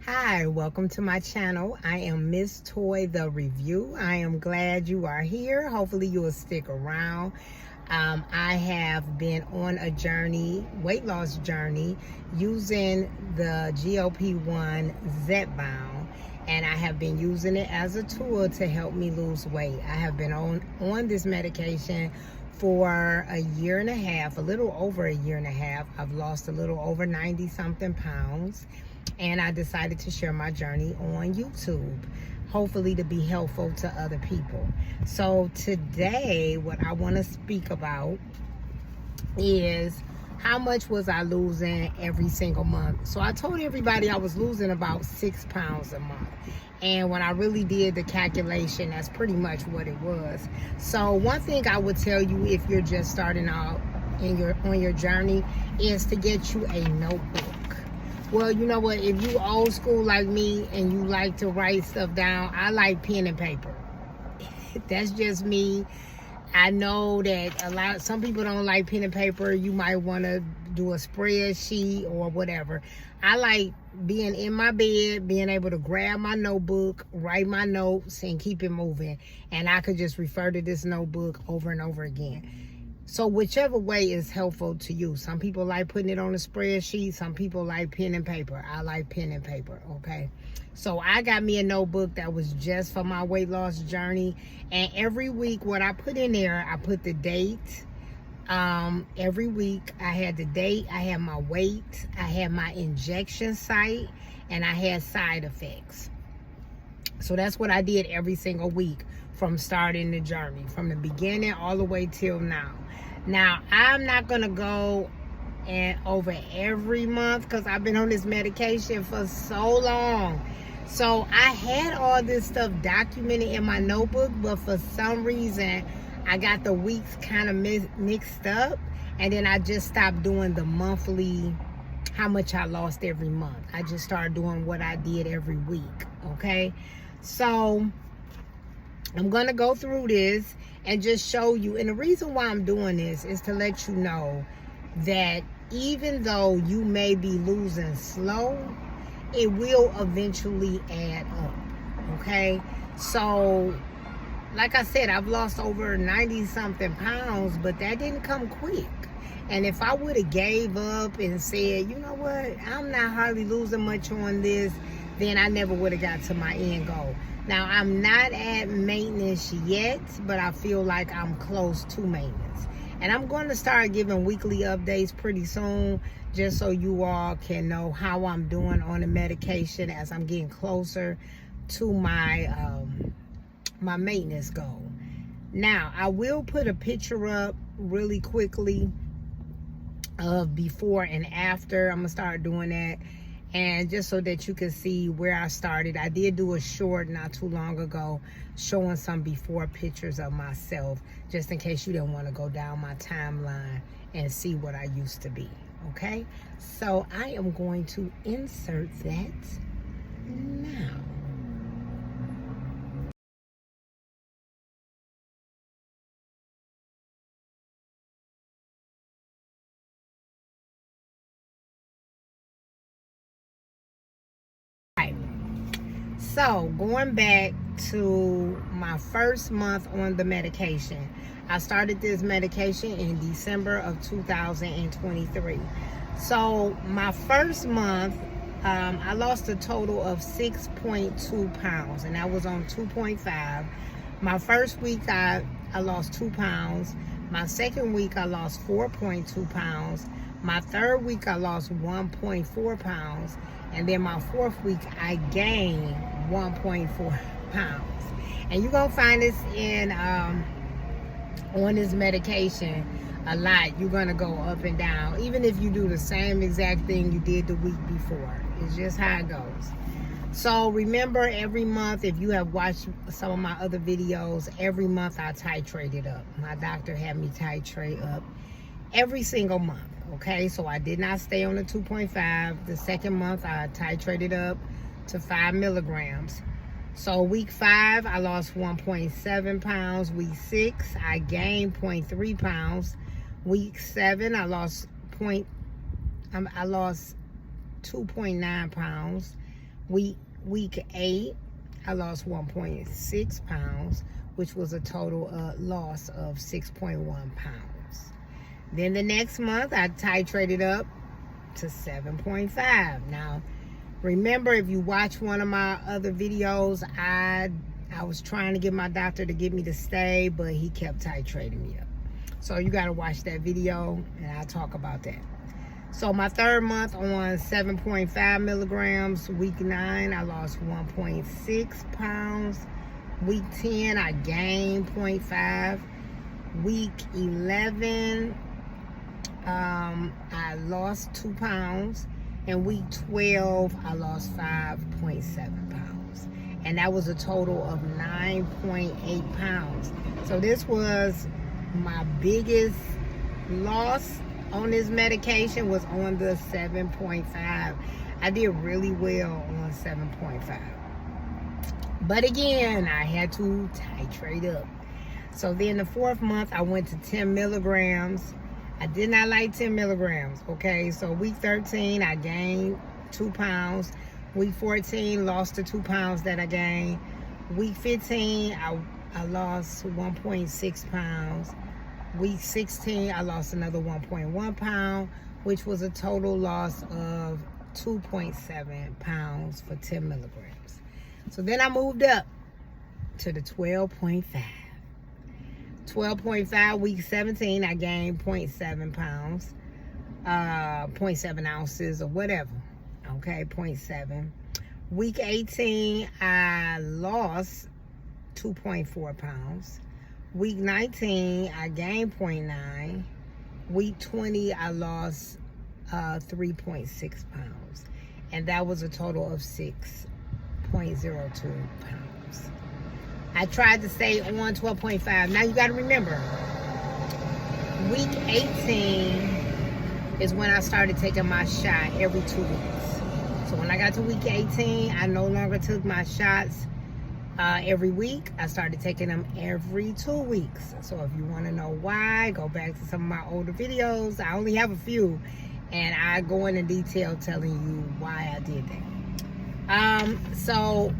Hi, welcome to my channel. I am Miss Toy the Review. I am glad you are here. Hopefully you will stick around. I have been on a journey, weight loss journey, using the GLP-1 Zepbound, and I have been using it as a tool to help me lose weight. I have been on this medication for a year and a half, a little over a year and a half. I've lost a little over 90 something pounds, and I decided to share my journey on YouTube, hopefully to be helpful to other people. So today, what I want to speak about is how much was I losing every single month. So I told everybody I was losing about 6 pounds a month. And when I really did the calculation, that's pretty much what it was. So one thing I would tell you if you're just starting out on your journey is to get you a notebook. Well, you know what? If you old school like me and you like to write stuff down, I like pen and paper. That's just me. I know that some people don't like pen and paper. You might want to do a spreadsheet or whatever. I like being in my bed, being able to grab my notebook, write my notes, and keep it moving. And I could just refer to this notebook over and over again. So whichever way is helpful to you. Some people like putting it on a spreadsheet. Some people like pen and paper. I like pen and paper, okay? So I got me a notebook that was just for my weight loss journey. And every week, what I put in there, I put the date. Every week, I had the date, I had my weight, I had my injection site, and I had side effects. So that's what I did every single week from starting the journey, from the beginning all the way till now. Now, I'm not going to go over every month because I've been on this medication for so long. So I had all this stuff documented in my notebook, but for some reason, I got the weeks kind of mixed up. And then I just stopped doing the monthly, how much I lost every month. I just started doing what I did every week, okay? So I'm going to go through this and just show you. And the reason why I'm doing this is to let you know that even though you may be losing slow, it will eventually add up, okay? So, like I said, I've lost over 90 something pounds, but that didn't come quick. And if I would have gave up and said, you know what, I'm not hardly losing much on this, then I never would have got to my end goal. Now, I'm not at maintenance yet, but I feel like I'm close to maintenance. And I'm going to start giving weekly updates pretty soon, just so you all can know how I'm doing on the medication as I'm getting closer to my my maintenance goal. Now, I will put a picture up really quickly of before and after. I'm going to start doing that. And just so that you can see where I started, I did do a short not too long ago showing some before pictures of myself, just in case you didn't want to go down my timeline and see what I used to be, okay? So I am going to insert that now. So, going back to my first month on the medication, I started this medication in December of 2023. So, my first month, I lost a total of 6.2 pounds, and I was on 2.5. My first week, I lost 2 pounds. My second week, I lost 4.2 pounds. My third week, I lost 1.4 pounds. And then my fourth week, I gained 1.4 pounds. And you're going to find this on this medication a lot. You're going to go up and down, even if you do the same exact thing you did the week before. It's just how it goes. So remember, every month, if you have watched some of my other videos, every month I titrated up. My doctor had me titrate up every single month. Okay, so I did not stay on the 2.5. The second month, I titrated up to 5 milligrams. So week 5, I lost 1.7 pounds. Week 6, I gained 0.3 pounds. Week 7, I lost 2.9 pounds. Week 8, I lost 1.6 pounds, which was a total loss of 6.1 pounds. Then the next month, I titrated up to 7.5. Now, remember, if you watch one of my other videos, I was trying to get my doctor to get me to stay, but he kept titrating me up. So you got to watch that video, and I'll talk about that. So my third month on 7.5 milligrams. Week 9, I lost 1.6 pounds. Week 10, I gained 0.5. Week 11, I lost 2 pounds. And week 12, I lost 5.7 pounds. And that was a total of 9.8 pounds. So this was my biggest loss on this medication, was on the 7.5. I did really well on 7.5. But again, I had to titrate up. So then the 4th month, I went to 10 milligrams. I did not like 10 milligrams, okay? So week 13, I gained 2 pounds. Week 14, lost the 2 pounds that I gained. Week 15, I lost 1.6 pounds. Week 16, I lost another 1.1 pound, which was a total loss of 2.7 pounds for 10 milligrams. So then I moved up to the 12.5. 12.5, week 17, I gained 0.7 pounds, 0.7 ounces or whatever, okay, 0.7. Week 18, I lost 2.4 pounds. Week 19, I gained 0.9. Week 20, I lost 3.6 pounds. And that was a total of 6.02 pounds. I tried to stay on 12.5. Now you got to remember, week 18 is when I started taking my shot every 2 weeks. So when I got to week 18, I no longer took my shots every week. I started taking them every 2 weeks. So if you want to know why, go back to some of my older videos. I only have a few, and I go into detail telling you why I did that. So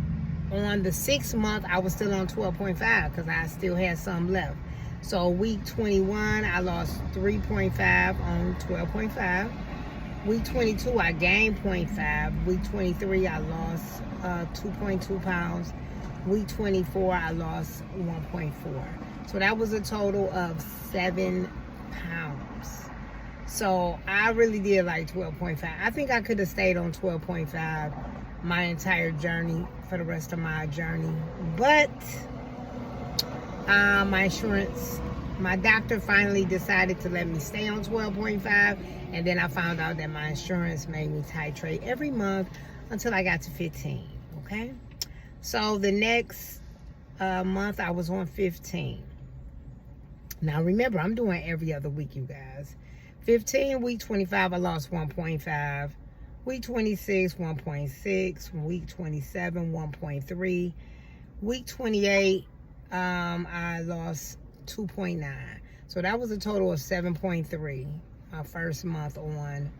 on the 6th month, I was still on 12.5 because I still had some left. So week 21, I lost 3.5 on 12.5. Week 22, I gained 0.5. Week 23, I lost 2.2 pounds. Week 24, I lost 1.4. So that was a total of 7 pounds. So I really did like 12.5. I think I could have stayed on 12.5 my entire journey, for the rest of my journey. But my insurance, my doctor finally decided to let me stay on 12.5. And then I found out that my insurance made me titrate every month until I got to 15, okay? So the next month, I was on 15. Now remember, I'm doing every other week, you guys. 15, week 25, I lost 1.5. Week 26, 1.6. Week 27, 1.3. Week 28, I lost 2.9. So that was a total of 7.3, my first month on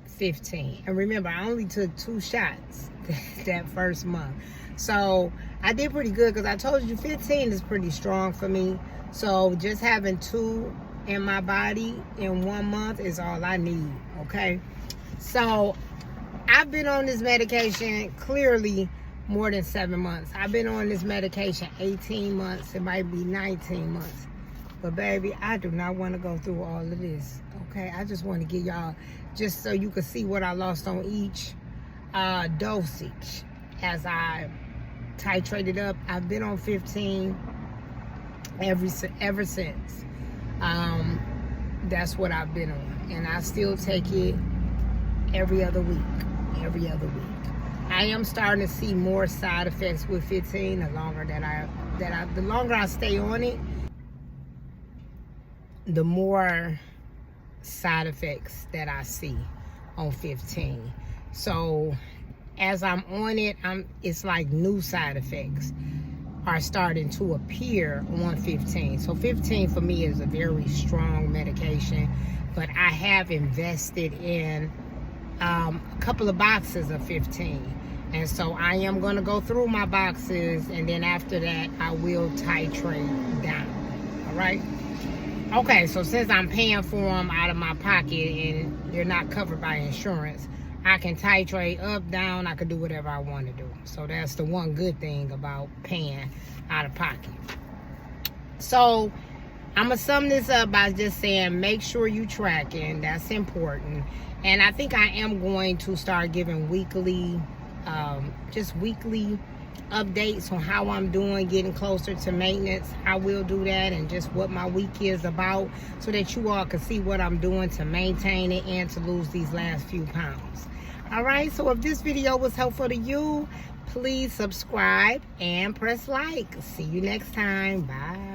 15. And remember, I only took 2 shots that first month. So I did pretty good because I told you 15 is pretty strong for me. So just having 2 in my body in 1 month is all I need, okay? So I've been on this medication clearly more than 7 months. I've been on this medication 18 months. It might be 19 months. But baby, I do not want to go through all of this, okay? I just want to give y'all, just so you can see what I lost on each dosage as I titrated up. I've been on 15 ever since. That's what I've been on, and I still take it every other week. I am starting to see more side effects with 15. The longer I stay on it, the more side effects that I see on 15. So as I'm on it, it's like new side effects are starting to appear on 15. So 15 for me is a very strong medication, but I have invested in a couple of boxes of 15. And so I am going to go through my boxes, and then after that, I will titrate down. All right? Okay, so since I'm paying for them out of my pocket and they're not covered by insurance, I can titrate up, down. I can do whatever I want to do. So that's the one good thing about paying out of pocket. So I'm going to sum this up by just saying make sure you tracking. That's important. And I think I am going to start giving weekly updates on how I'm doing, getting closer to maintenance. I will do that, and just what my week is about, so that you all can see what I'm doing to maintain it and to lose these last few pounds. All right, so if this video was helpful to you, please subscribe and press like. See you next time. Bye.